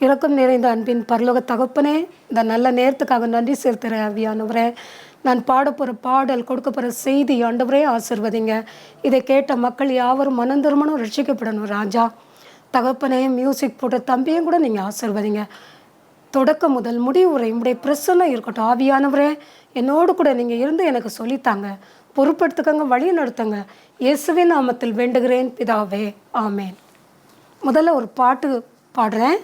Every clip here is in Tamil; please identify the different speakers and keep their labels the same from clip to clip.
Speaker 1: இரக்கம் நிறைந்த அன்பின் பரலோக தகப்பனே, இந்த நல்ல நேரத்துக்காக நன்றி செலுத்துகிற ஆவியானவரே. நான் பாடப்போகிற பாடல், கொடுக்க போகிற செய்தி ஆண்டவரே ஆசீர்வதிங்க. இதை கேட்ட மக்கள் யாவரும் மனந்திருமனும் ரட்சிக்கப்படணும் ராஜா. தகப்பனே, மியூசிக் போட்ட தம்பியும் கூட நீங்கள் ஆசீர்வதிங்க. தொடக்கம் முதல் முடிவு வரை உங்களுடைய பிரசன்னம் இருக்கட்டும். ஆவியானவரே, என்னோடு கூட நீங்கள் இருந்து எனக்கு சொல்லித்தாங்க, பொறுப்படுத்துக்கங்க, வழி நடத்துங்க. இயேசுவின் நாமத்தில் வேண்டுகிறேன் பிதாவே, ஆமேன். முதல்ல ஒரு பாட்டு பாடுறேன்.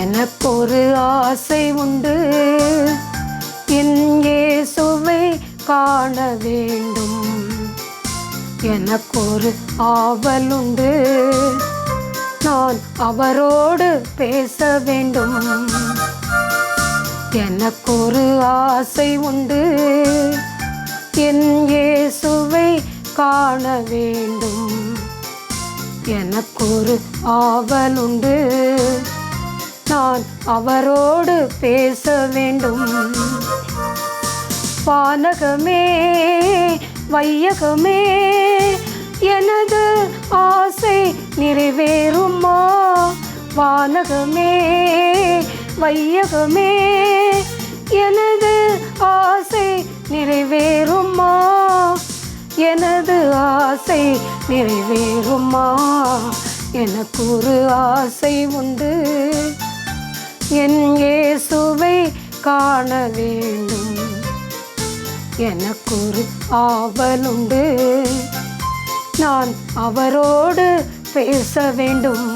Speaker 1: எனக்கொரு ஆசை உண்டு, என் இயேசுவை காண வேண்டும். எனக்கொரு ஆவல் உண்டு, நான் அவரோடு பேச வேண்டும். எனக்கொரு ஆசை உண்டு, என் இயேசுவை காண வேண்டும். எனக்கொரு ஆவல் உண்டு, நான் அவரோடு பேச வேண்டும். வானகமே வையகமே, எனது ஆசை நிறைவேறுமா? வானகமே வையகமே, எனது ஆசை நிறைவேறுமா? எனது ஆசை நிறைவேறுமா? எனக்கு ஒரு ஆசை உண்டு, என் இயேசுவை காண வேண்டும். எனக்கொரு ஆவல் உண்டு, நான் அவரோடு பேச வேண்டும்.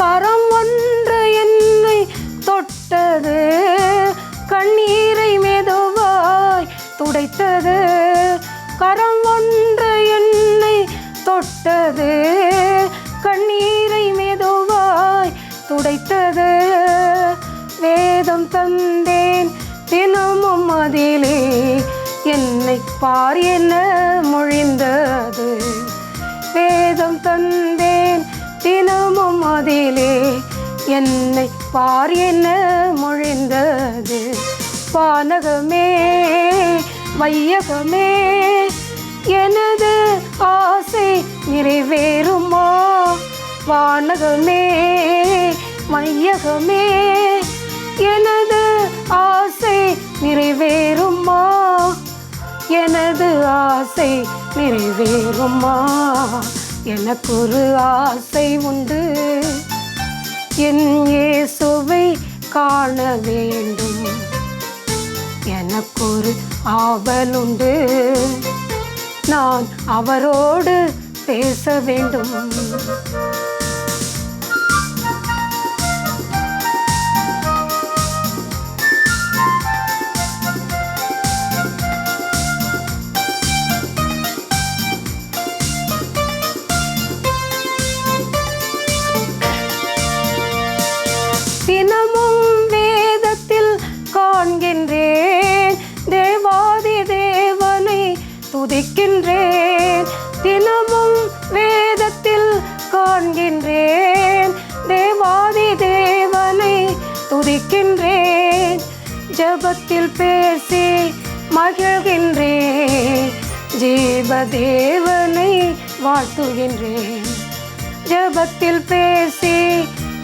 Speaker 1: கரம் ஒன்று என்னை தொட்டது, கண்ணீரை மெதுவாய் துடைத்தது. கரம் ஒன்று என்னை தொட்டது, கண்ணீரை மெதுவாய் துடைத்தது. வேதம் தந்தேன் தினமும் அதிலே, என்னை பார் என மொழிந்தது. வேதம் தந்தேன் தினமும் அதிலே, என்னை பார் என மொழிந்தது. வானகமே வையகமே, எனது ஆசை நிறைவேறுமா? வானகமே வையகமே, எனது ஆசை நிறைவேறுமா? எனது ஆசை நிறைவேறுமா? எனக்கொரு ஆசை உண்டு, என் இயேசுவை காண வேண்டும். எனக்கொரு ஆவல் உண்டு, நான் அவரோடு பேச வேண்டும். தினமும் வேதத்தில் காண்கின்றேன், தேவாதி தேவனை துதிக்கின்றேன். தினமும் வேதத்தில் காண்கின்றேன், தேவாதி தேவனை துதிக்கின்றேன். ஜெபத்தில் பேசி மகிழ்கின்றேன், ஜீவதேவனை வாழ்த்துகின்றேன். ஜெபத்தில் பேசி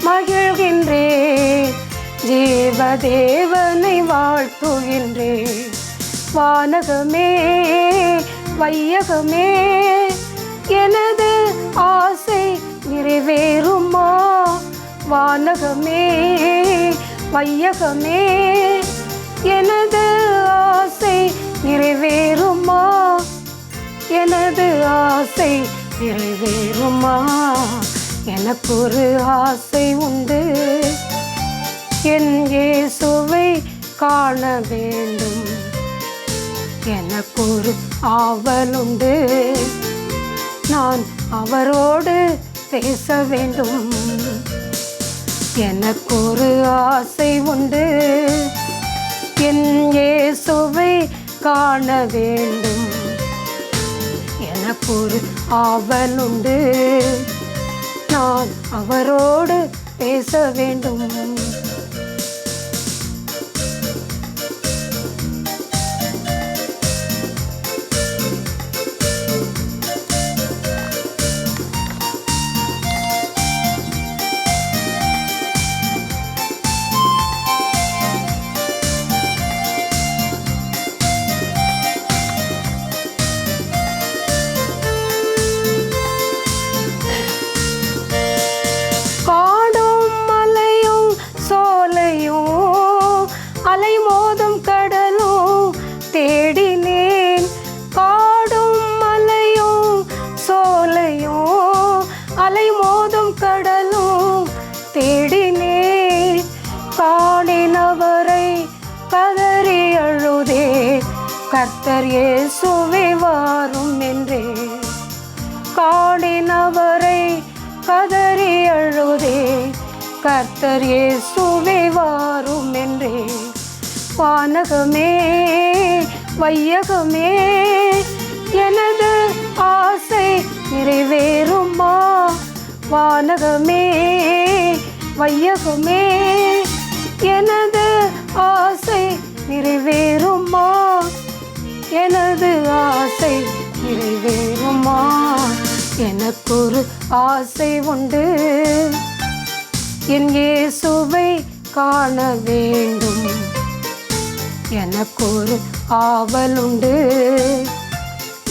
Speaker 1: மகிழ்கின்றேன், ஜீவதேவனை வாழ்த்துகின்றேன். வானகமே வையகமே, எனது ஆசை நிறைவேறுமா? வானகமே வையகமே எனது ஆசை நிறைவேறுமா, எனது ஆசை நிறைவேறுமா. எனக்கு ஒரு ஆசை உண்டு, என் இயேசுவை காண வேண்டும். எனக்கு ஒரு ஆவல் உண்டு, நான் அவரோடு பேச வேண்டும். எனக்கு ஒரு ஆசை உண்டு, என் இயேசுவை காண வேண்டும். எனக்கு ஒரு ஆவல் உண்டு, நான் அவரோடு பேச வேண்டும். அலைமோதும் கடலும் தேடினேன், காடும் மலையும் சோலையும் அலைமோதும் கடலும் தேடினேன். காணினவரை கதறி அழுதே, கர்த்தர் இயேசுவே வாரும் என்றே. காணினவரை கதறி அழுதே, கர்த்தர் இயேசுவே வாரும் என்றே. வானகமே வையகமே எனது ஆசை நிறைவேறுமா, வானகமே வையகமே எனது ஆசை நிறைவேறுமா, எனது ஆசை நிறைவேறுமா. எனக்கு ஒரு ஆசை உண்டு, என் இயேசுவை காண வேண்டும். எனக்கு ஒரு ஆவல் உண்டு,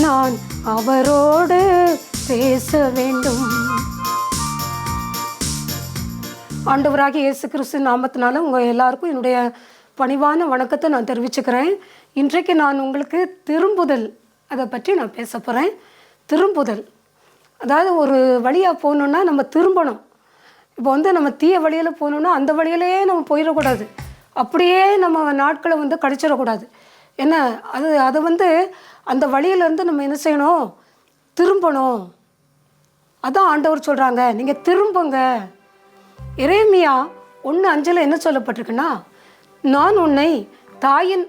Speaker 1: நான் அவரோடு பேச வேண்டும். ஆண்டவராகிய இயேசு கிறிஸ்து நாமத்தினால உங்கள் எல்லாருக்கும் என்னுடைய பணிவான வணக்கத்தை நான் தெரிவிச்சுக்கிறேன். இன்றைக்கு நான் உங்களுக்கு திரும்புதல் அதை பற்றி நான் பேச போகிறேன். திரும்புதல், அதாவது ஒரு வழியாக போகணுன்னா நம்ம திரும்பணும். இப்போ நம்ம தீய வழியில் போகணுன்னா அந்த வழியிலேயே நம்ம போயிடக்கூடாது, அப்படியே நம்ம நாட்களை கழிச்சிடக்கூடாது. ஏன்னா அதை அந்த வழியிலேருந்து நம்ம என்ன செய்யணும், திரும்பணும். அதான் ஆண்டவர் சொல்கிறாங்க, நீங்கள் திரும்புங்க. எரேமியா 1:5 என்ன சொல்லப்பட்டிருக்குன்னா, நான் உன்னை தாயின்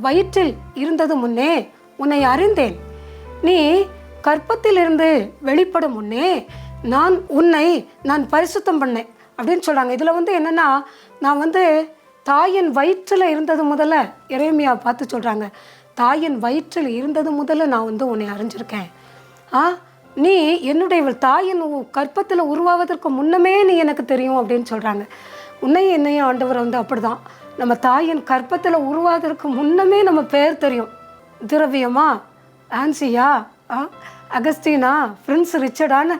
Speaker 1: வயிற்றில் இருந்தது முன்னே உன்னை அறிந்தேன், நீ கற்பத்திலிருந்து வெளிப்படும் முன்னே நான் பரிசுத்தம் பண்ணேன் அப்படின்னு சொல்கிறாங்க. இதில் என்னென்னா, நான் தாயின் வயிற்றில் இருந்தது முதல்ல எரேமியா பார்த்து சொல்கிறாங்க, தாயின் வயிற்றில் இருந்தது முதல்ல நான் உன்னை அறிஞ்சிருக்கேன். நீ என்னுடைய தாயின் கற்பத்தில் உருவாவதற்கு முன்னமே நீ எனக்கு தெரியும் அப்படின்னு சொல்கிறாங்க. உன்னையும் என்னையும் ஆண்டவர் அப்படி தான், நம்ம தாயின் கற்பத்தில் உருவாவதற்கு முன்னமே நம்ம பேர் தெரியும். திரவியமா, ஆன்சியா, அகஸ்டீனா, பிரின்ஸ் ரிச்சர்டான்னு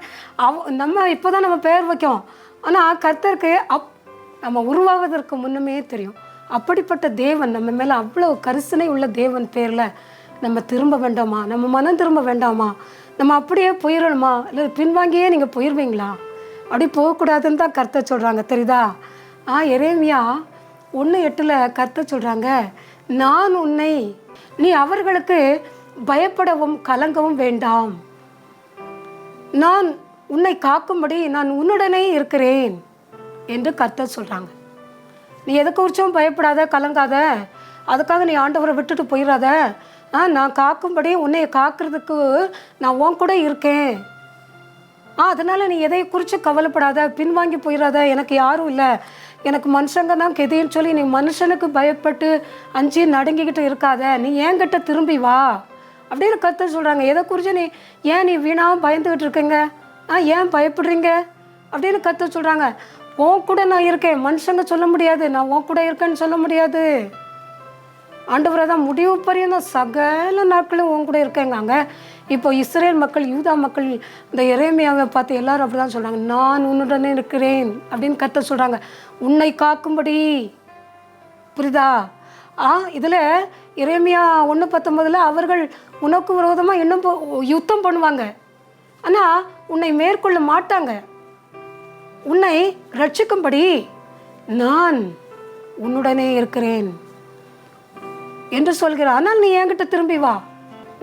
Speaker 1: நம்ம இப்போ தான் நம்ம பேர் வைக்கோம். ஆனால் கர்த்தருக்கு நம்ம உருவாவதற்கு முன்னமே தெரியும். அப்படிப்பட்ட தேவன் நம்ம மேலே அவ்வளோ கரிசனை உள்ள தேவன் பேரில் நம்ம திரும்ப வேண்டாமா, நம்ம மனம் திரும்ப வேண்டாமா, நம்ம அப்படியே போயிடணுமா, இல்லை பின்வாங்கியே நீங்கள் போயிடுவீங்களா? அப்படி போகக்கூடாதுன்னு தான் கர்த்தர் சொல்கிறாங்க, தெரியுதா? எரேமியா 1:8 கர்த்தர் சொல்கிறாங்க, நான் உன்னை, நீ அவர்களுக்கு பயப்படவும் கலங்கவும் வேண்டாம், நான் உன்னை காக்கும்படி நான் உன்னுடனே இருக்கிறேன் என்று கர்த்தர் சொல்கிறாங்க. நீ எதை குறிச்சும் பயப்படாத, கலங்காத, அதுக்காக நீ ஆண்டவரை விட்டுட்டு போயிடாத. நான் காக்கும்படி உன்னை காக்கிறதுக்கு நான் உன் கூட இருக்கேன். அதனால் நீ எதை குறித்து கவலைப்படாத, பின்வாங்கி போயிடாத, எனக்கு யாரும் இல்லை, எனக்கு மனுஷங்க தான் கெதின்னு சொல்லி நீ மனுஷனுக்கு பயப்பட்டு அஞ்சு நடுங்கிக்கிட்டு இருக்காத, நீ என்கிட்ட திரும்பி வா அப்படின்னு கர்த்தர் சொல்கிறாங்க. எதை குறித்து நீ வீணாக பயந்துக்கிட்டு இருக்கீங்க, ஏன் பயப்படுறீங்க அப்படின்னு கர்த்தர் சொல்கிறாங்க. உன் கூட நான் இருக்கேன், மனுஷங்க சொல்ல முடியாது, நான் உன் கூட இருக்கேன்னு சொல்ல முடியாது. ஆண்டவரை தான் முடிவு பரியந்தம் சகல நாட்களும் உன் கூட இருக்கேங்காங்க. இப்போ இஸ்ரேல் மக்கள், யூதா மக்கள் இந்த எரேமியாவை பார்த்து எல்லாரும் அப்படி தான் சொல்கிறாங்க, நான் உன்னுடனே இருக்கிறேன் அப்படின்னு கர்த்தர் சொல்கிறாங்க, உன்னை காக்கும்படி. புரியுதா? இதில் எரேமியா 1:19 அவர்கள் உனக்கு விரோதமாக இன்னும் யுத்தம் பண்ணுவாங்க, ஆனால் உன்னை மேற்கொள்ள மாட்டாங்க. உன்னை ரட்சிக்கும்படி நான் உன்னுடனே இருக்கிறேன் என்று சொல்கிறார். ஆனால் நீ என்கிட்ட திரும்பி வா,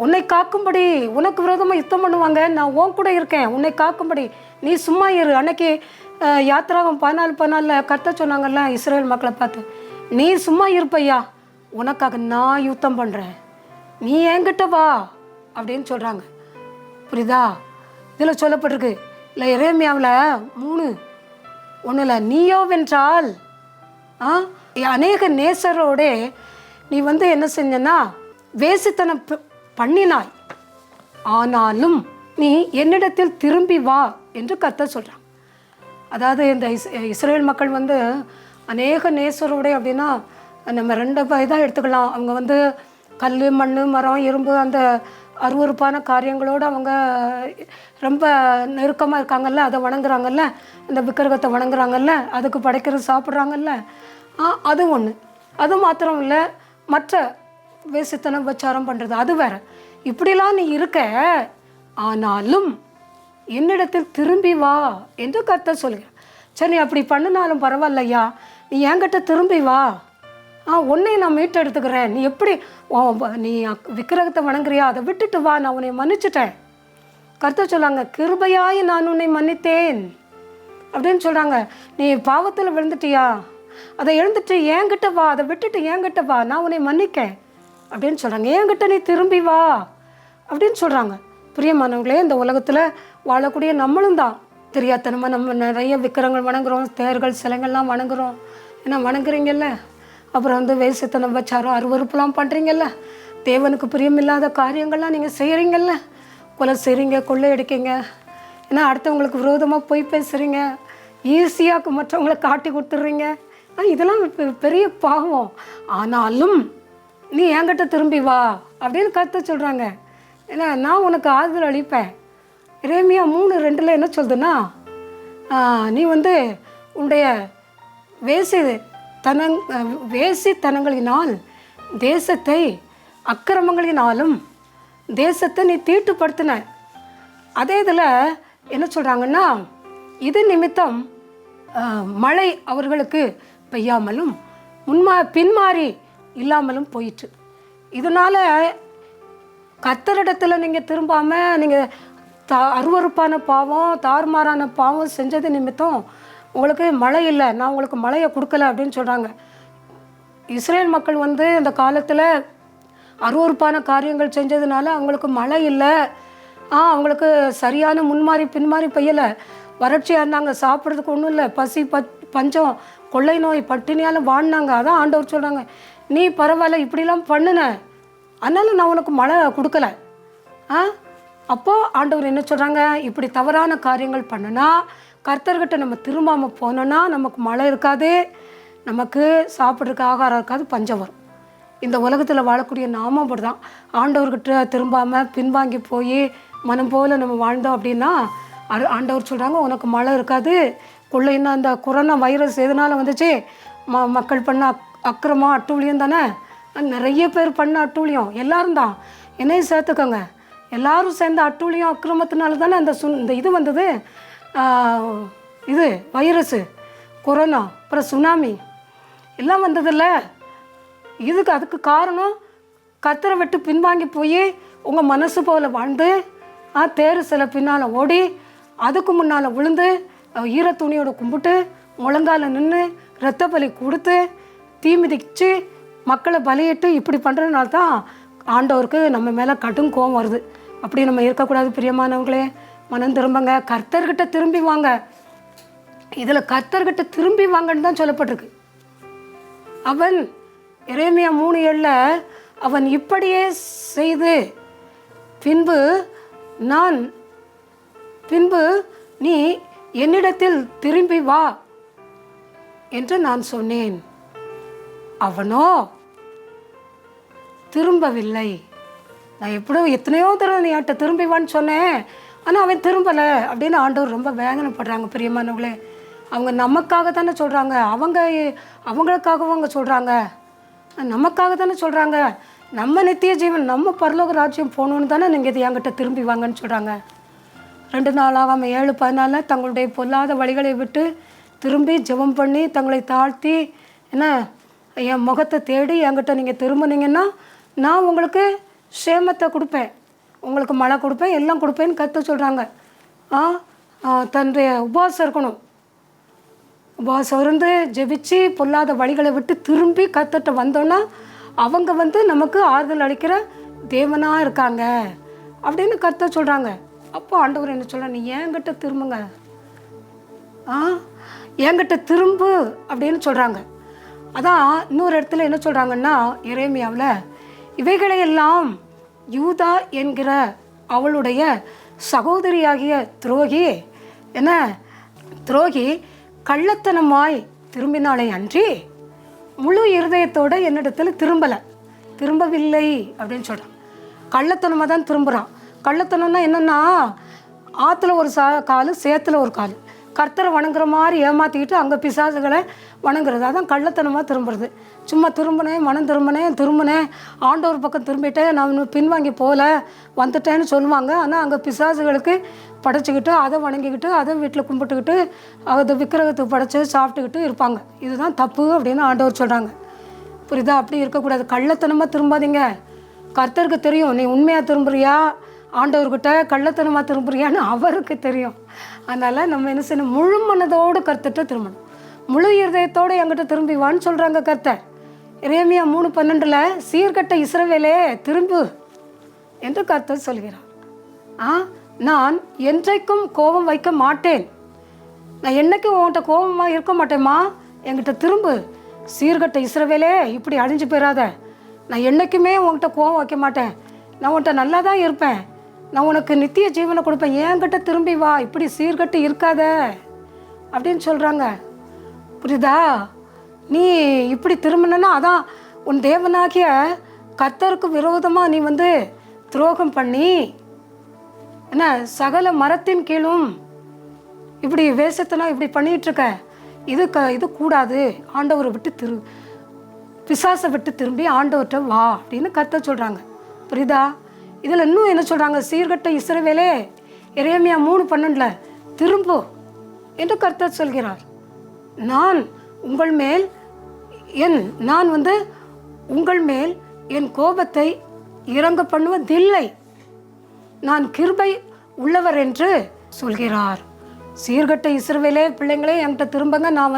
Speaker 1: உன்னை காக்கும்படி. உனக்கு விரோதமாக யுத்தம் பண்ணுவாங்க, நான் உன் கூட இருக்கேன், உன்னை காக்கும்படி. நீ சும்மா இரு. அன்னைக்கு யாத்திராகம் 14:14 கர்த்தர் சொன்னாங்கல்ல இஸ்ரேல் மக்களை பார்த்து, நீ சும்மா இருப்பையா, உனக்காக நான் யுத்தம் பண்ணுறேன், நீ என்கிட்ட வா அப்படின்னு சொல்கிறாங்க. புரியுதா? இதில் சொல்லப்பட்டிருக்கு இல்லை எரேமியாவில் 3:1 நீயோ வென்றால் அநேக நேசரோட நீ என்ன செஞ்சனா வேசித்தனம் பண்ணினாய், ஆனாலும் நீ என்னிடத்தில் திரும்பி வா என்று கர்த்தர் சொல்கிறான். அதாவது இந்த இஸ்ரேல் மக்கள் அநேக நேசரோட அப்படின்னா நம்ம 2 இதாக எடுத்துக்கலாம். அவங்க கல், மண், மரம், இரும்பு அந்த அருவருப்பான காரியங்களோடு அவங்க ரொம்ப நெருக்கமாக இருக்காங்கல்ல, அதை வணங்குறாங்கல்ல, இந்த விக்கிரகத்தை வணங்குறாங்கல்ல, அதுக்கு படைக்கிறது சாப்பிட்றாங்கல்ல, அது ஒன்று. அது மாத்திரம் இல்லை, மற்ற வேசித்தனம் விபச்சாரம் பண்ணுறது அது வேற. இப்படிலாம் நீ இருக்க, ஆனாலும் என்னிடத்தில் திரும்பி வா என்று கர்த்தர் சொல்கிறார். சரி, அப்படி பண்ணினாலும் பரவாயில்லையா, நீ என்கிட்ட திரும்பி வா, உன்னை நான் மீட்டெடுத்துக்கிறேன். நீ எப்படி நீ விக்கிரகத்தை வணங்குறியா, அதை விட்டுட்டு வா, நான் உன்னை மன்னிச்சிட்டேன். கர்த்தர் சொல்லாங்க, கிருபையாய் நான் உன்னை மன்னித்தேன் அப்படின்னு சொல்கிறாங்க. நீ பாவத்தில் விழுந்துட்டியா, அதை எழுந்துட்டு என்கிட்ட வா, அதை விட்டுட்டு என்கிட்ட வா, நான் உன்னை மன்னிக்கேன் அப்படின்னு சொல்கிறாங்க. என்கிட்ட நீ திரும்பி வா அப்படின்னு சொல்கிறாங்க. பிரியமானவங்களே, இந்த உலகத்தில் வாழக்கூடிய நம்மளும் தான் தெரியாதனமாக நம்ம நிறைய விக்கிரங்கள் வணங்குறோம், தேர்கள் சிலைகள்லாம் வணங்குறோம். ஏன்னா வணங்குறீங்கல்ல, அப்புறம் வேசித்தனம் விபச்சாரம் அருவருப்புலாம் பண்ணுறீங்கல்ல, தேவனுக்கு பிரியமில்லாத காரியங்கள்லாம் நீங்கள் செய்கிறீங்கல்ல, கொலை செய்கிறீங்க, கொள்ளையடிக்கீங்க, ஏன்னா அடுத்தவங்களுக்கு விரோதமாக போய் பேசுகிறீங்க, ஈஸியாக மற்றவங்களை காட்டி கொடுத்துட்றீங்க. இதெல்லாம் பெரிய பாவம். ஆனாலும் நீ என்கிட்ட திரும்பி வா அப்படின்னு கர்த்தர் சொல்கிறாங்க. ஏன்னா நான் உனக்கு ஆறுதல் அளிப்பேன். எரேமியா 3:2 என்ன சொல்லுதுன்னா, நீ உன்னுடைய வேசித்தனங்களினால் தேசத்தை அக்கிரமங்களினாலும் தேசத்தை நீ தீட்டுப்படுத்தின. அதே இதில் என்ன சொல்கிறாங்கன்னா, இது நிமித்தம் மழை அவர்களுக்கு பெய்யாமலும் பின்மாறி இல்லாமலும் போயிற்று. இதனால் கர்த்தரிடத்தில் நீங்கள் திரும்பாமல் நீங்கள் அருவருப்பான பாவம், தாறுமாறான பாவம் செஞ்சது நிமித்தம் உங்களுக்கு மழை இல்லை, நான் உங்களுக்கு மழையை கொடுக்கல அப்படின்னு சொல்கிறாங்க. இஸ்ரேல் மக்கள் இந்த காலத்தில் அருவருப்பான காரியங்கள் செஞ்சதுனால அவங்களுக்கு மழை இல்லை, அவங்களுக்கு சரியான முன்மாறி பின்மாறி பெய்யலை, வறட்சியாக இருந்தாங்க, சாப்பிட்றதுக்கு ஒன்றும் இல்லை, பசி பஞ்சம் கொள்ளை நோய் பட்டினியால் வாழ்னாங்க. அதான் ஆண்டவர் சொல்கிறாங்க, நீ பரவாயில்ல இப்படிலாம் பண்ணுன, அதனால நான் உனக்கு மழை கொடுக்கல. அப்போது ஆண்டவர் என்ன சொல்கிறாங்க, இப்படி தவறான காரியங்கள் பண்ணுனா, கர்த்தர்கிட்ட நம்ம திரும்பாமல் போனோன்னா நமக்கு மழை இருக்காது, நமக்கு சாப்பிட்றதுக்கு ஆகாரம் இருக்காது, பஞ்சம் வரும். இந்த உலகத்தில் வாழக்கூடிய நாமும் அப்படி தான். ஆண்டவர்கிட்ட திரும்பாமல் பின்வாங்கி போய் மனம் போல் நம்ம வாழ்ந்தோம் அப்படின்னா ஆண்டவர் சொல்கிறாங்க, உனக்கு மழை இருக்காது. கொள்ளைன்னா அந்த கொரோனா வைரஸ் எதனால் வந்துச்சு, மக்கள் பண்ண அக்கிரமம் அட்டூழியம் தானே, நிறைய பேர் பண்ண அட்டூழியம், எல்லாரும் தான், என்னையும் சேர்த்துக்கோங்க, எல்லாரும் சேர்ந்த அட்டூழியம் அக்கிரமத்தினால தானே இந்த இது வந்தது, இது வைரஸு, கொரோனா, அப்புறம் சுனாமி எல்லாம் வந்ததில்ல. அதுக்கு காரணம் கர்த்தரை விட்டு பின்வாங்கி போய் உங்கள் மனசு போல் வாழ்ந்து தேர் சில பின்னால் ஓடி அதுக்கு முன்னால் விழுந்து ஈர துணியோட கும்பிட்டு முழங்கால நின்று இரத்த பலி கொடுத்து தீ மிதிச்சு மக்களை பலியிட்டு இப்படி பண்ணுறதுனால தான் ஆண்டவருக்கு நம்ம மேலே கடும் கோபம் வருது. அப்படி நம்ம இருக்கக்கூடாது. பிரியமானவங்களே, மனம் திரும்புங்க, கர்த்தர்கிட்ட திரும்பி வாங்க. இதில் கர்த்தர்கிட்ட திரும்பி வாங்கன்னு தான் சொல்லப்பட்டிருக்கு. அவன் எரேமியா 3:7 அவன் இப்படியே செய்து பின்பு நீ என்னிடத்தில் திரும்பி வா என்று நான் சொன்னேன். அவனோ திரும்பவில்லை. நான் எப்படியோ எத்தனையோ தடவை நீ என்கிட்ட திரும்பிவான்னு சொன்னேன், ஆனால் அவன் திரும்பலை அப்படின்னு ஆண்டவர் ரொம்ப வேதனைப்படுறாங்க. பிரியமானவங்களே, அவங்க நமக்காக தானே சொல்கிறாங்க, அவங்களுக்காகவும் அவங்க சொல்கிறாங்க, நமக்காக தானே சொல்கிறாங்க. நம்ம நித்திய ஜீவன், நம்ம பரலோக ராஜ்யம் போகணுன்னு தானே நீங்கள் இது என்கிட்ட திரும்பி வாங்கன்னு சொல்கிறாங்க. 2 நாளாகாமல் 7:14 தங்களுடைய பொல்லாத வழிகளை விட்டு திரும்பி ஜெபம் பண்ணி தங்களை தாழ்த்தி என்ன என் முகத்தை தேடி என்கிட்ட நீங்கள் திரும்பினீங்கன்னா நான் உங்களுக்கு சேமத்தை கொடுப்பேன், உங்களுக்கு மழை கொடுப்பேன், எல்லாம் கொடுப்பேன்னு கற்று சொல்கிறாங்க. தன்னுடைய உபவாசம் இருக்கணும், உபவாசம் இருந்து ஜெபிச்சு பொல்லாத வழிகளை விட்டு திரும்பி கத்துட்டு வந்தோன்னா அவங்க நமக்கு ஆறுதல் அளிக்கிற தேவனாக இருக்காங்க அப்படின்னு கற்று சொல்கிறாங்க. அப்போ ஆண்டவர் என்ன சொல்கிறார், நீ என்கிட்ட திரும்புங்க, என்கிட்ட திரும்பு அப்படின்னு சொல்கிறாங்க. அதான் இன்னொரு இடத்துல என்ன சொல்கிறாங்கன்னா, எரேமியாவில் இவைகளையெல்லாம் யூதா என்கிற அவளுடைய சகோதரியாகிய துரோகி கள்ளத்தனமாய் திரும்பினாலே அன்றி முழு இருதயத்தோடு என்னிடத்தில் திரும்பவில்லை அப்படின்னு சொல்கிறான். கள்ளத்தனமாக தான் திரும்புகிறான். கள்ளத்தனம்னா என்னென்னா, ஆற்றுல ஒரு கால் சேத்துல ஒரு கால், கர்த்தரை வணங்குற மாதிரி ஏமாற்றிக்கிட்டு அங்கே பிசாசுகளை வணங்குறது, அதான் கள்ளத்தனமாக திரும்புறது. சும்மா திரும்பினேன் ஆண்டவர் பக்கம் திரும்பிட்டேன், நான் பின்வாங்கி போகல வந்துட்டேன்னு சொல்லுவாங்க. ஆனால் அங்கே பிசாசுகளுக்கு படைச்சிக்கிட்டு அதை வணங்கிக்கிட்டு அதை வீட்டில் கும்பிட்டுக்கிட்டு அதை விக்கிரகத்துக்கு படைச்சி சாப்பிட்டுக்கிட்டு இருப்பாங்க. இதுதான் தப்பு அப்படின்னு ஆண்டவர் சொல்கிறாங்க. புரியுதா? அப்படி இருக்கக்கூடாது. கள்ளத்தனமாக திரும்பாதீங்க. கர்த்தருக்கு தெரியும் நீ உண்மையாக திரும்புறியா, ஆண்டவர்கிட்ட கள்ளத்தனமாக திரும்புறியான்னு அவருக்கு தெரியும். அதனால் நம்ம என்ன செய்யணும், முழு மனதோடு கர்த்தர்கிட்ட திரும்பணும், முழு இருதயத்தோடு என்கிட்ட திரும்பிவான்னு சொல்கிறாங்க கர்த்தர். எரேமியா 3:12 சீர்கட்ட இஸ்ரவேலே திரும்பு என்று கர்த்தர் சொல்கிறார். நான் என்றைக்கும் கோபம் வைக்க மாட்டேன், நான் என்னைக்கும் உன்கிட்ட கோபமாக இருக்க மாட்டேம்மா, என்கிட்ட திரும்பு. சீர்கட்ட இஸ்ரவேலே இப்படி அழிஞ்சு போயிடாத, நான் என்றைக்குமே உன்கிட்ட கோபம் வைக்க மாட்டேன், நான் உன்கிட்ட நல்லா தான் இருப்பேன், நான் உனக்கு நித்திய ஜீவனை கொடுப்பேன், என்கிட்ட திரும்பி வா, இப்படி சீர்கட்டு இருக்காத அப்படின்னு சொல்கிறாங்க. புரியுதா? நீ இப்படி திரும்பினா அதான் உன் தேவனாகிய கர்த்தருக்கு விரோதமாக நீ துரோகம் பண்ணி என்ன சகல மரத்தின் கீழும் இப்படி வேஷத்தெல்லாம் இப்படி பண்ணிகிட்ருக்க, இது கூடாது, ஆண்டவரை விட்டு பிசாசை விட்டு திரும்பி ஆண்டவர்கிட்ட வா அப்படின்னு கர்த்தர் சொல்கிறாங்க. புரியுதா? இதில் இன்னும் என்ன சொல்கிறாங்க, சீர்கட்ட இஸ்ரவேலே எரேமியா 3:12 திரும்பு என்று கர்த்தர் சொல்கிறார். நான் உங்கள் மேல் என் கோபத்தை இறங்க பண்ணுவதில்லை, நான் கிருபை உள்ளவர் என்று சொல்கிறார். சீர்கட்ட இஸ்ரவேலே பிள்ளைங்களே என்கிட்ட திரும்பங்க, நான்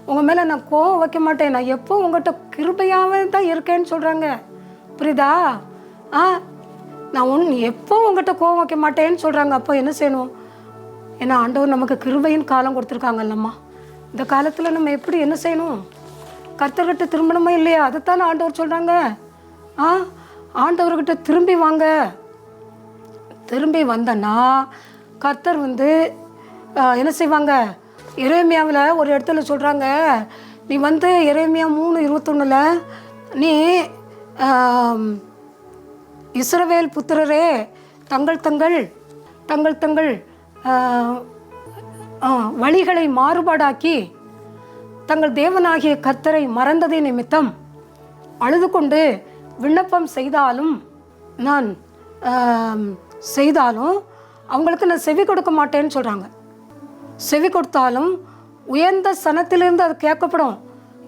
Speaker 1: உங்கள் மேலே நான் கோபம் வைக்க மாட்டேன், நான் எப்போ உங்கள்கிட்ட கிருபையாகவே தான் இருக்கேன்னு சொல்கிறாங்க. புரியுதா? நான் எப்போ உங்கள்கிட்ட கோபம் வைக்க மாட்டேன்னு சொல்கிறாங்க. அப்போ என்ன செய்யணும், ஏன்னா ஆண்டவர் நமக்கு கிருபையின் காலம் கொடுத்துருக்காங்கல்லம்மா, இந்த காலத்தில் நம்ம எப்படி என்ன செய்யணும், கர்த்தர்கிட்ட திரும்பணுமா இல்லையா, அதைத்தானே ஆண்டவர் சொல்கிறாங்க. ஆண்டவர்கிட்ட திரும்பி வாங்க, திரும்பி வந்தனா கர்த்தர் என்ன செய்வாங்க. எரேமியாவில் ஒரு இடத்துல சொல்கிறாங்க, நீ எரேமியா 3:21 நீ இஸ்ரவேல் புத்திரரே தங்கள் வழிகளை மாறுபாடாக்கி தங்கள் தேவனாகிய கர்த்தரை மறந்ததை நிமித்தம் அழுது கொண்டு விண்ணப்பம் செய்தாலும் அவங்களுக்கு நான் செவி கொடுக்க மாட்டேன்னு சொல்கிறாங்க. செவி கொடுத்தாலும் உயர்ந்த சனத்திலிருந்து அது கேட்கப்படும்,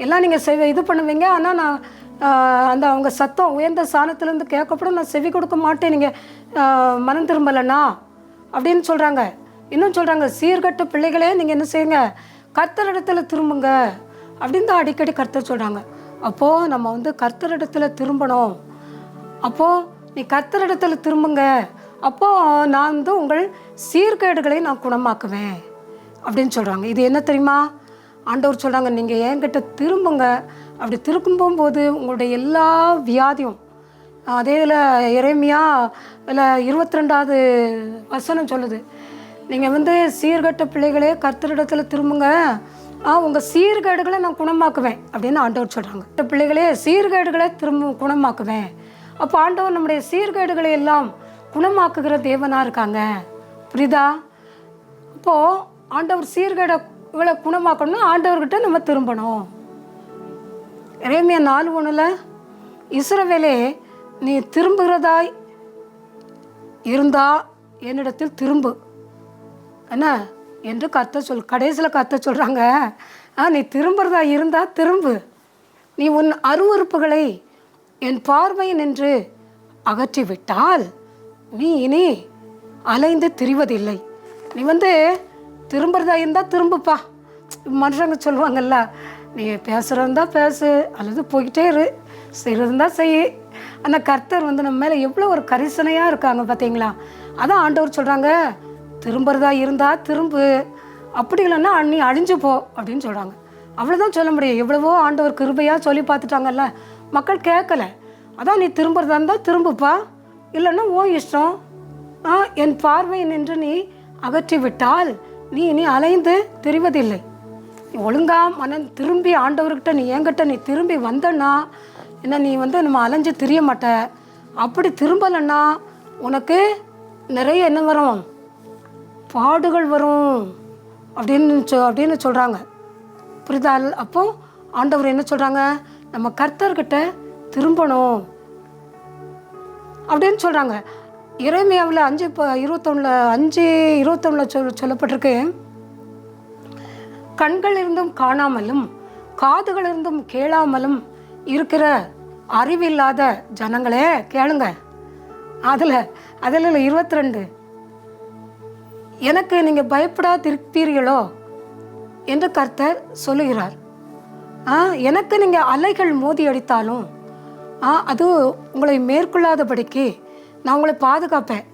Speaker 1: எல்லாம் நீங்கள் இது பண்ணுவீங்க, ஆனால் நான் அவங்க சத்தம் உயர்ந்த சாணத்திலேருந்து கேட்கப்படும், நான் செவி கொடுக்க மாட்டேன் நீங்கள் மனம் திரும்பலைன்னா அப்படின்னு சொல்கிறாங்க. இன்னும் சொல்கிறாங்க, சீர்கட்ட பிள்ளைகளே நீங்கள் என்ன செய்யுங்க, கர்த்தரிடத்தில் திரும்புங்க அப்படின்னு தான் அடிக்கடி கர்த்தர் சொல்கிறாங்க. அப்போது நம்ம கர்த்தரிடத்தில் திரும்பணும். அப்போது நீ கர்த்தரிடத்தில் திரும்புங்க, அப்போது நான் உங்கள் சீர்கேடுகளை நான் குணமாக்குவேன் அப்படின்னு சொல்கிறாங்க. இது என்ன தெரியுமா, ஆண்டவர் சொல்கிறாங்க, நீங்கள் என்கிட்ட திரும்புங்க, அப்படி திரும்பும்போது உங்களுடைய எல்லா வியாதியும், அதே இதில் எரேமியா இல்லை 22வது வசனம் சொல்லுது, நீங்கள் சீர்கட்ட பிள்ளைகளே கர்த்தரிடத்தில் திரும்புங்க, உங்கள் சீர்கேடுகளை நான் குணமாக்குவேன் அப்படின்னு ஆண்டவர் சொல்கிறாங்க. பிள்ளைகளே சீர்கேடுகளை குணமாக்குவேன், அப்போ ஆண்டவர் நம்முடைய சீர்கேடுகளை எல்லாம் குணமாக்குகிற தேவனாக இருக்காங்க. புரியுதா? அப்போது ஆண்டவர் சீர்கேடுகளை குணமாக்கணும்னா ஆண்டவர்கிட்ட நம்ம திரும்பணும். எரேமியா 4:1 இஸ்ரவேலே, நீ திரும்புகிறதாய் இருந்தா என்னிடத்தில் திரும்பு என்ன என்று கடைசியில் கர்த்தர் சொல்கிறாங்க, நீ திரும்புகிறதா இருந்தால் திரும்பு. நீ உன் அருவருப்புகளை என் பார்வை நின்று அகற்றிவிட்டால் நீ இனி அலைந்து திரிவதில்லை. நீ திரும்புறதா இருந்தால் திரும்புப்பா. மனுஷங்க சொல்லுவாங்கல்ல, நீ பேசுகிறதா பேசு அல்லது போய்கிட்டே இரு, செய்கிறதா செய். ஆனால் கர்த்தர் நம்ம மேலே எவ்வளோ ஒரு கரிசனையாக இருக்காங்க பார்த்தீங்களா? அதான் ஆண்டவர் சொல்கிறாங்க, திரும்புறதா இருந்தால் திரும்பு, அப்படி இல்லைன்னா நீ அழிஞ்சு போ அப்படின்னு சொல்கிறாங்க. அவ்வளோதான் சொல்ல முடியும். எவ்வளவோ ஆண்டவர் கிருபையாக சொல்லி பார்த்துட்டாங்கல்ல, மக்கள் கேட்கல. அதான் நீ திரும்புறதா இருந்தால் திரும்புப்பா, இல்லைன்னா ஓ இஷ்டம். என் பார்வை நின்று நீ அகற்றி விட்டால் நீ இனி அலைந்து திரிவதில்லை. நீ ஒழுங்கா திரும்பி ஆண்டவர்கிட்ட நீ என்கிட்ட நீ திரும்பி வந்தன்னா என்ன, நீ நம்ம அலைஞ்சு திரிய மாட்ட. அப்படி திரும்பலைன்னா உனக்கு நிறைய என்ன வரும், பாடுகள் வரும் அப்படின்னு சொல்கிறாங்க. புரியுதா? அப்போ ஆண்டவர் என்ன சொல்கிறாங்க, நம்ம கர்த்தர்கிட்ட திரும்பணும் அப்படின்னு சொல்கிறாங்க. எரேமியாவில் 5:21 சொல்லப்பட்டிருக்கு, கண்கள் இருந்தும் காணாமலும் காதுகள் இருந்தும் கேளாமலும் இருக்கிற அறிவில்லாத ஜனங்களே கேளுங்க. அதில் 22 எனக்கு நீங்கள் பயப்படாதிருப்பீர்களோ என்று கர்த்தர் சொல்லுகிறார். எனக்கு நீங்கள் அலைகள் மோதி அடித்தாலும் அது உங்களை மேற்கொள்ளாதபடிக்கு நான் உங்களை பாதுகாப்பேன்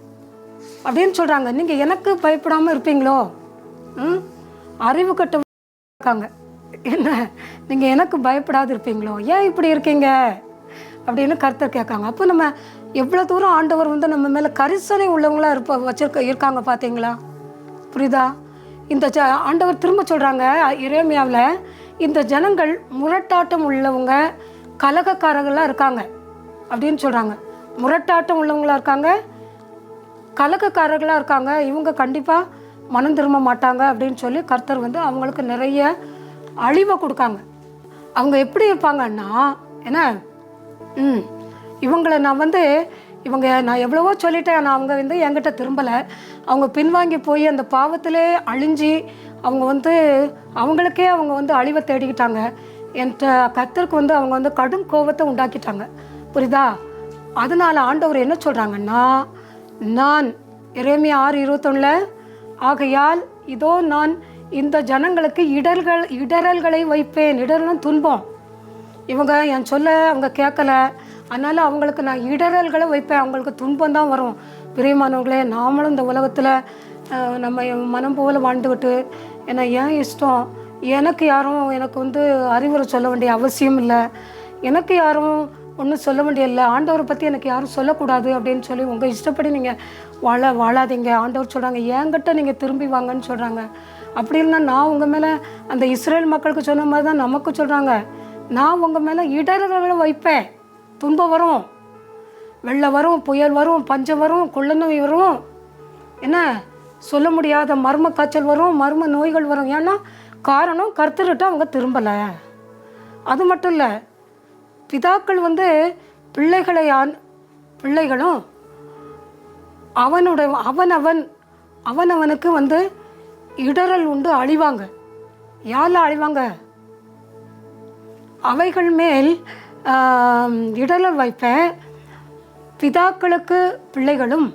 Speaker 1: அப்படின்னு சொல்கிறாங்க. நீங்கள் எனக்கு பயப்படாமல் இருப்பீங்களோ? அறிவு கட்ட இருக்காங்க என்ன, நீங்கள் எனக்கு பயப்படாது இருப்பீங்களோ? ஏன் இப்படி இருக்கீங்க அப்படின்னு கர்த்தர் கேட்காங்க. அப்போ நம்ம எவ்வளோ தூரம் ஆண்டவர் நம்ம மேலே கரிசனை உள்ளவங்களாக இருக்காங்க பார்த்தீங்களா? புரியுதா? இந்த ஆண்டவர் திரும்ப சொல்கிறாங்க எரேமியாவில், இந்த ஜனங்கள் முரட்டாட்டம் உள்ளவங்க, கலகக்காரங்களாக இருக்காங்க அப்படின்னு சொல்கிறாங்க. முரட்டாட்டம் உள்ளவங்களாக இருக்காங்க, கலகக்காரர்களாக இருக்காங்க, இவங்க கண்டிப்பாக மனம் திரும்ப மாட்டாங்க அப்படின்னு சொல்லி கர்த்தர் அவங்களுக்கு நிறைய அழிவை கொடுக்காங்க. அவங்க எப்படி இருப்பாங்கன்னா என்ன, இவங்களை நான் எவ்வளவோ சொல்லிட்டேன், நான் அவங்க என்கிட்ட திரும்பலை, அவங்க பின்வாங்கி போய் அந்த பாவத்திலே அழிஞ்சி அவங்க அவங்களுக்கே அவங்க அழிவை தேடிக்கிட்டாங்க. என்கிட்ட கர்த்தருக்கு அவங்க கடும் கோபத்தை உண்டாக்கிட்டாங்க. புரியுதா? அதனால் ஆண்டவர் என்ன சொல்கிறாங்கன்னா, நான் எரேமியா 6:21 ஆகையால் இதோ நான் இந்த ஜனங்களுக்கு இடரல்களை வைப்பேன். இடர்னா துன்பம். இவங்க என் சொல்ல அவங்க கேட்கல, அதனால் அவங்களுக்கு நான் இடரல்களை வைப்பேன், அவங்களுக்கு துன்பம் தான் வரும். பிரியமானவர்களே, நாமளும் இந்த உலகத்தில் நம்ம மனம் போல வாழ்ந்துக்கிட்டு ஏன்னா ஏன் இஷ்டம், எனக்கு யாரும் அறிவுரை சொல்ல வேண்டிய அவசியம் இல்லை, எனக்கு யாரும் ஒன்றும் சொல்ல வேண்டிய இல்லை, ஆண்டவரை பற்றி எனக்கு யாரும் சொல்லக்கூடாது அப்படின்னு சொல்லி உங்கள் இஷ்டப்படி நீங்கள் வாழாதீங்க. ஆண்டவர் சொல்கிறாங்க, என்கிட்ட நீங்கள் திரும்பி வாங்கன்னு சொல்கிறாங்க. அப்படி இல்லைன்னா நான் உங்கள் மேலே அந்த இஸ்ரேல் மக்களுக்கு சொன்ன மாதிரி தான் நமக்கு சொல்கிறாங்க, நான் உங்கள் மேலே இடர்களை வைப்பேன். துன்பம் வரும், வெள்ளம் வரும், புயல் வரும், பஞ்சம் வரும், கொள்ள நோய் வரும், என்ன சொல்ல முடியாத மர்ம காய்ச்சல் வரும், மர்ம நோய்கள் வரும். ஏன்னா காரணம் கர்த்தர்கிட்ட அவங்க திரும்பலை. அது மட்டும் இல்லை, பிதாக்கள் பிள்ளைகளும் அவனுக்கு இடரல் உண்டு அழிவாங்க. யாரில் அழிவாங்க? அவைகள் மேல் இடரல் வைப்பேன். பிதாக்களுக்கு பிள்ளைகளும்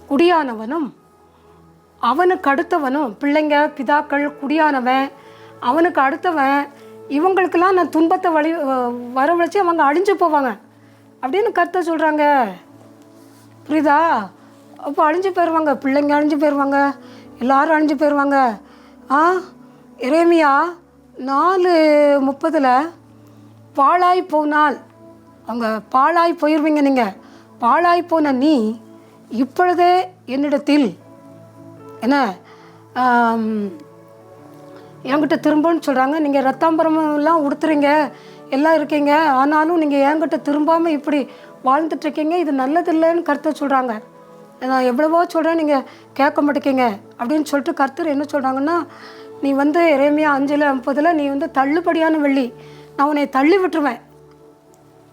Speaker 1: குடியானவனும் அவனுக்கு அடுத்தவனும், பிள்ளைங்க பிதாக்கள் குடியானவன் அவனுக்கு அடுத்தவன், இவங்களுக்கெல்லாம் நான் துன்பத்தை வரவழைச்சி அவங்க அழிஞ்சு போவாங்க அப்படின்னு கர்த்தர் சொல்கிறாங்க. புரியுதா? அப்போ அழிஞ்சு போயிடுவாங்க, பிள்ளைங்க அழிஞ்சு போயிடுவாங்க, எல்லாரும் அழிஞ்சு போயிடுவாங்க. எரேமியா 4:30 பாழாய் போனால், அவங்க பாழாய் போயிடுவீங்க, நீங்கள் பாழாய் போன நீ இப்பொழுதே என்னிடத்தில் என்ன என்கிட்ட திரும்பன்னு சொல்கிறாங்க. நீங்கள் ரத்தாம்பரமெல்லாம் உடுத்துறீங்க, எல்லாம் இருக்கீங்க, ஆனாலும் நீங்கள் என்கிட்ட திரும்பாமல் இப்படி வாழ்ந்துட்டுருக்கீங்க, இது நல்லதில்லைன்னு கர்த்தர் சொல்கிறாங்க. நான் எவ்வளவோ சொல்கிறேன், நீங்கள் கேட்க மாட்டேங்கிங்க அப்படின்னு சொல்லிட்டு கர்த்தர் என்ன சொல்கிறாங்கன்னா, நீ வந்து எரேமியா 5:30 நீ வந்து தள்ளுபடியான வெள்ளி, நான் உன்னை தள்ளி விட்டுருவேன்.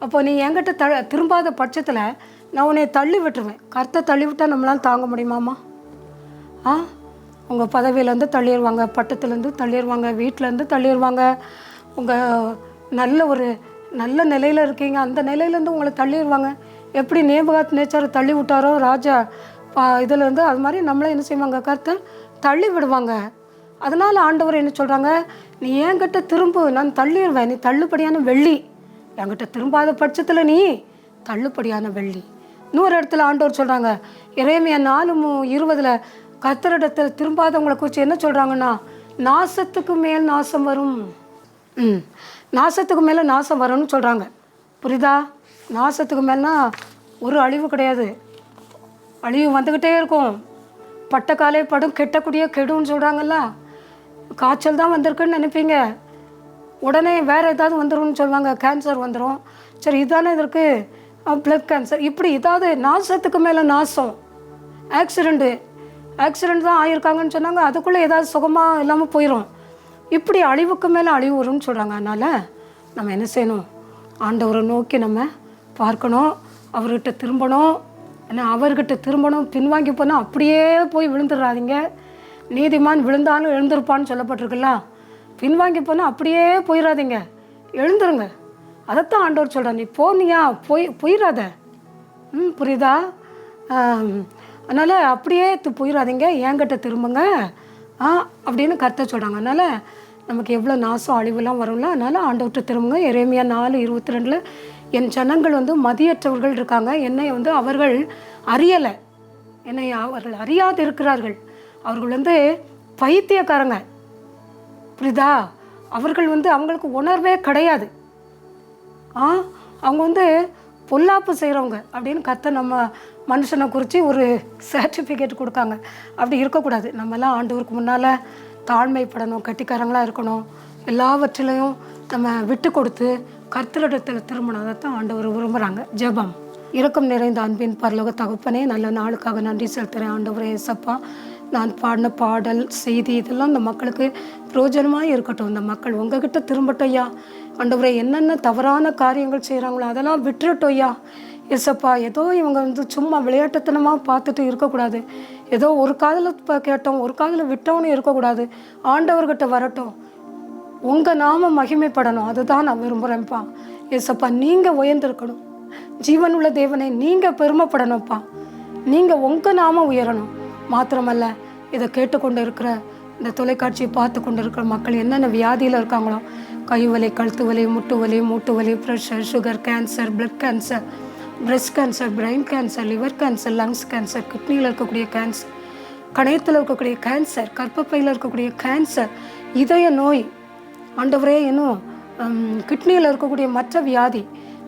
Speaker 1: அப்போ நீ என்கிட்ட திரும்பாத பட்சத்தில் நான் உன்னை தள்ளி விட்டுருவேன். கர்த்தர் தள்ளி விட்டால் நம்மளால் தாங்க முடியுமாம்மா? உங்கள் பதவியிலேருந்து தள்ளிடுவாங்க, பட்டத்துலேருந்து தள்ளிடுவாங்க, வீட்டிலேருந்து தள்ளிடுவாங்க. உங்கள் நல்ல நிலையில் இருக்கீங்க, அந்த நிலையிலேருந்து உங்களை தள்ளிடுவாங்க. எப்படி நேபுகாத் நேச்சாரை தள்ளி விட்டாரோ ராஜா இதுலேருந்து, அது மாதிரி நம்மளே என்ன செய்வாங்க, கர்த்தர் தள்ளி விடுவாங்க. அதனால் ஆண்டவர் என்ன சொல்கிறாங்க, நீ என்கிட்ட திரும்பு, நான் தள்ளிடுவேன், நீ தள்ளுபடியான வெள்ளி. என்கிட்ட திரும்பாத பட்சத்தில் நீ தள்ளுபடியான வெள்ளி. இன்னொரு இடத்துல ஆண்டவர் சொல்கிறாங்க, எரேமியா 4:20 கர்த்தரிடத்தில் திரும்பாதவங்களை குறித்து என்ன சொல்கிறாங்கன்னா, நாசத்துக்கு மேல் நாசம் வரும். நாசத்துக்கு மேலே நாசம் வரும்னு சொல்கிறாங்க. புரியுதா? நாசத்துக்கு மேலேனா ஒரு அழிவு கிடையாது, அழிவு வந்துக்கிட்டே இருக்கும். பட்டக்காலே படும், கெட்டக்கூடிய கெடுன்னு சொல்கிறாங்கல்ல. காய்ச்சல் தான் வந்திருக்குன்னு நினைப்பீங்க, உடனே வேறு ஏதாவது வந்துடும்னு சொல்லுவாங்க, கேன்சர் வந்துடும். சரி, இதானே இதற்கு பிளட் கேன்சர், இப்படி ஏதாவது நாசத்துக்கு மேலே நாசம். ஆக்சிடெண்ட் தான் ஆகியிருக்காங்கன்னு சொன்னாங்க, அதுக்குள்ளே ஏதாவது சுகமாக இல்லாமல் போயிடும். இப்படி அழிவுக்கு மேலே அழிவு வரும்னு சொல்கிறாங்க. அதனால் நம்ம என்ன செய்யணும், ஆண்டவரை நோக்கி நம்ம பார்க்கணும், அவர்கிட்ட திரும்பணும். ஏன்னா அவர்கிட்ட திரும்பணும், பின்வாங்கி போனால் அப்படியே போய் விழுந்துடுறாதீங்க. நீதிமான் விழுந்தாலும் எழுந்திருப்பான்னு சொல்லப்பட்டிருக்குல்ல. பின்வாங்கி போனால் அப்படியே போயிடாதீங்க, எழுந்துருங்க. அதைத்தான் ஆண்டவர் சொல்கிறார், நீ போனியா போயிடாத. புரியுதா? அதனால் அப்படியே போயிடாதீங்க, என்கிட்ட திரும்புங்க அப்படின்னு கர்த்தர் சொல்கிறாங்க. அதனால் நமக்கு எவ்வளோ நாசம் அழிவுலாம் வரும்ல, அதனால் ஆண்டவர்கிட்ட திரும்புங்க. எரேமியா 4:22 என் ஜனங்கள் வந்து மதியற்றவர்கள் இருக்காங்க, என்னை வந்து அவர்கள் அறியலை, என்னை அவர்கள் அறியாது இருக்கிறார்கள். அவர்கள் வந்து பைத்தியக்காரங்க. புரியுதா? அவர்கள் வந்து அவங்களுக்கு உணர்வே கிடையாது. அவங்க வந்து பொல்லாப்பு செய்கிறவங்க அப்படின்னு கர்த்தர் நம்ம மனுஷனை குறித்து ஒரு சர்டிஃபிகேட் கொடுக்காங்க. அப்படி இருக்கக்கூடாது. நம்மலாம் ஆண்டவருக்கு முன்னால் தாழ்மைப்படணும், கட்டிக்காரங்களாக இருக்கணும், எல்லாவற்றிலையும் நம்ம விட்டு கொடுத்து கர்த்தரிடத்தில் திரும்பணும். அதைத்தான் ஆண்டவர் விரும்புகிறாங்க. ஜெபம். இரக்கம் நிறைந்த அன்பின் பரலோக தகப்பனே, நல்ல நாளுக்காக நன்றி செலுத்துகிறேன். ஆண்டவரே ஏசப்பா, நான் பாடின பாடல், செய்தி இதெல்லாம் இந்த மக்களுக்கு பிரயோஜனமாக இருக்கட்டும். இந்த மக்கள் உங்ககிட்ட திரும்பட்டும் ஐயா. ஆண்டவரே, என்னென்ன தவறான காரியங்கள் செய்கிறாங்களோ அதெல்லாம் விட்டுறட்டும் ஐயா. ஏசப்பா, ஏதோ இவங்க வந்து சும்மா விளையாட்டுத்தனமாக பார்த்துட்டு இருக்கக்கூடாது. ஏதோ ஒரு காதில் கேட்டோம், ஒரு காதில் விட்டோன்னு இருக்கக்கூடாது. ஆண்டவர்கிட்ட வரட்டும், உங்கள் நாம மகிமைப்படணும். அதுதான் நான் விரும்புகிறேன்ப்பா. ஏசப்பா, நீங்கள் உயர்ந்திருக்கணும். ஜீவனுள்ள தேவனை நீங்கள் பெருமைப்படணும்ப்பா. நீங்கள் உங்கள் நாம உயரணும். மாத்திரமல்ல, இதை கேட்டுக்கொண்டு இருக்கிற, இந்த தொலைக்காட்சியை பார்த்து கொண்டு இருக்கிற மக்கள் என்னென்ன வியாதியில் இருக்காங்களோ, கைவலி, கழுத்து வலி, முட்டு வலி, மூட்டு வலி, pressure, sugar, cancer, blood cancer, breast cancer, brain cancer, liver cancer, lungs cancer, கிட்னியில் இருக்கக்கூடிய கேன்சர், கணையத்தில் இருக்கக்கூடிய கேன்சர், கர்ப்பப்பையில் இருக்கக்கூடிய கேன்சர், இதய நோய், ஆண்டவரே இன்னும் கிட்னியில் இருக்கக்கூடிய மற்ற வியாதி,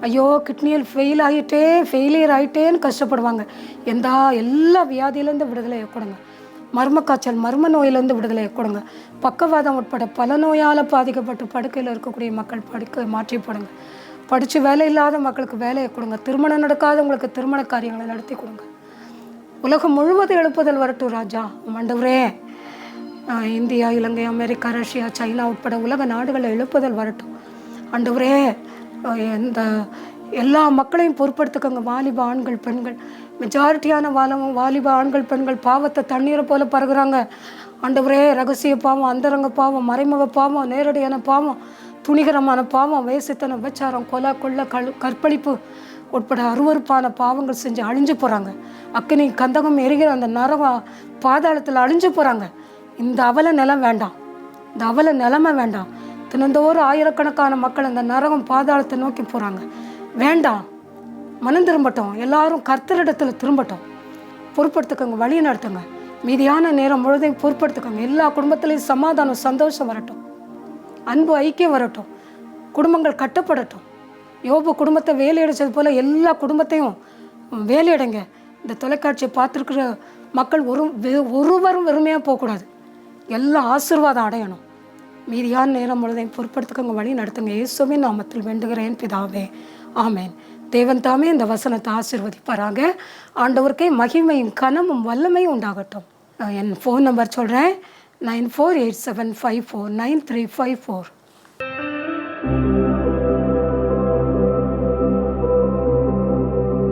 Speaker 1: ஐயோ கிட்னியில் ஃபெயிலியர் ஆகிட்டேன்னு கஷ்டப்படுவாங்க. எல்லா வியாதியிலேருந்து விடுதலை கொடுங்க. மர்ம காய்ச்சல், மர்ம நோயிலேருந்து விடுதலை கொடுங்க. பக்கவாதம் உட்பட பல நோயால் பாதிக்கப்பட்டு படுக்கையில் இருக்கக்கூடிய மக்கள் படுக்கை மாற்றி போடுங்க. படித்து வேலை இல்லாத மக்களுக்கு வேலையை கொடுங்க. திருமணம் நடக்காதவங்களுக்கு திருமண காரியங்களை நடத்தி கொடுங்க. உலகம் முழுவதும் எழுப்புதல் வரட்டும் ராஜா. ஆண்டவரே, இந்தியா, இலங்கை, அமெரிக்கா, ரஷ்யா, சைனா உட்பட உலக நாடுகளில் எழுப்புதல் வரட்டும். ஆண்டவரே, இந்த எல்லா மக்களையும் பொறுப்படுத்துக்கங்க. வாலிப ஆண்கள், பெண்கள், மெஜாரிட்டியான வாலிப ஆண்கள், பெண்கள் பாவத்தை தண்ணீரை போல பருகுறாங்க. ஆண்டவரே, ரகசிய பாவம், அந்தரங்க பாவம், மறைமுக பாவம், நேரடியான பாவம், துணிகரமான பாவம், வேசித்தனம், விபச்சாரம், கொலை, கொள்ளை, கற்பழிப்பு உட்பட அருவருப்பான பாவங்கள் செஞ்சு அழிஞ்சு போகிறாங்க. அக்கினி கந்தகம் எரிகிற அந்த நரகம் பாதாளத்தில் அழிஞ்சு போகிறாங்க. இந்த அவல நிலம் வேண்டாம், இந்த அவல நிலைமை வேண்டாம். தினந்தோறும் ஆயிரக்கணக்கான மக்கள் அந்த நரகம் பாதாளத்தை நோக்கி போகிறாங்க. வேண்டாம், மனம் திரும்பட்டும். எல்லாரும் கர்த்தரிடத்தில் திரும்பட்டும். பொறுப்படுத்துக்கங்க, வழியை நடத்துங்க. மீதியான நேரம் முழுதையும் பொறுப்படுத்துக்கங்க. எல்லா குடும்பத்திலையும் சமாதானம், சந்தோஷம் வரட்டும், அன்பு, ஐக்கியம் வரட்டும், குடும்பங்கள் கட்டப்படட்டும். யோபு குடும்பத்தை வேலையடைச்சது போல் எல்லா குடும்பத்தையும் வேலையடைங்க. இந்த தொலைக்காட்சியை பார்த்துருக்கிற மக்கள் ஒருவரும் வெறுமையாக போகக்கூடாது. எல்லாம் ஆசீர்வாதம் அடையணும். மீதியான நேரம் முழுதையும் பொறுப்படுத்துக்கங்க, வழி நடத்துங்க. இயேசுவின் நாமத்தில் வேண்டுகிறேன் பிதாவே, ஆமென். தேவன் தாமே இந்த வசனத்தை ஆசீர்வதிப்பாராக. ஆண்டவருக்கே மகிமையும் கனமும் வல்லமையும் உண்டாகட்டும். என் ஃபோன் நம்பர் சொல்கிறேன், 9487549354.